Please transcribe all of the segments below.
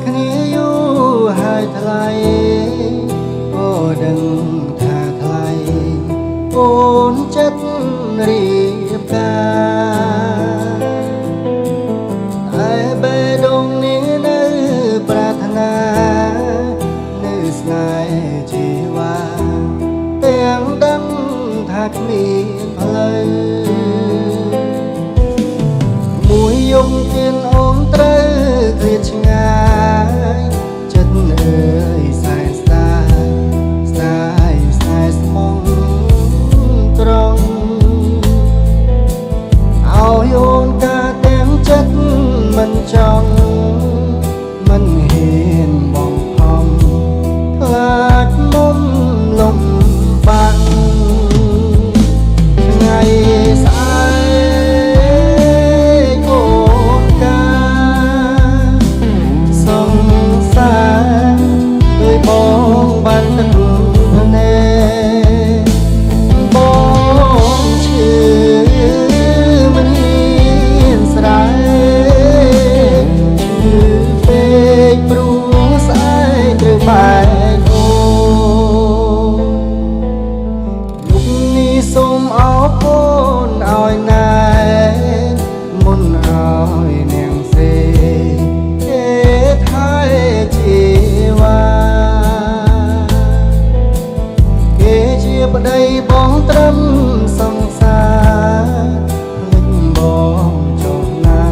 គ្នាយូរហើយថ្លៃអូដឹងថាថ្លៃអូនចិត្តរៀបការតែបេះដូងនេះនៅប្រាថ្នានៅស្នេហ៍ជីវ៉ាទាំងដឹងថាគ្មានផ្លូវមួយយំទៀនអូនត្រូវឃ្លាតឆ្ងាយចិត្តអើយសែនស្ដាយស្ដាយស្នេហ៍ស្មងត្រង់ឲ្យអូនការទាំងចិត្តមិនចង់មិនហ៊ានបងផំខ្លាចមុំលំបាំងថ្ងៃស្អែកអូនការសង្សារដោយបងបានទឹកភ្នែកបងឈឺមិនហ៊ានស្រែកឈឺពេកព្រោះស្អែកត្រូវបែកអូនលោកនេះសូមអរគុណឲ្យណែមុនឲ្យនាងសេគេថែជីវ៉ាគេជាប្តីបងត្រឹមសង្សារភ្លេចបងចុះណា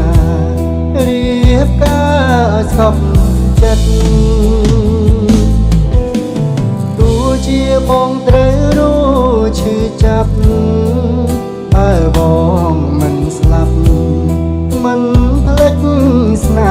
រៀបការឲ្យសពចិត្តទោះជាបងត្រូវរស់ឈឺចាប់បើបងមិនស្លាប់មិនភ្លេចស្នេ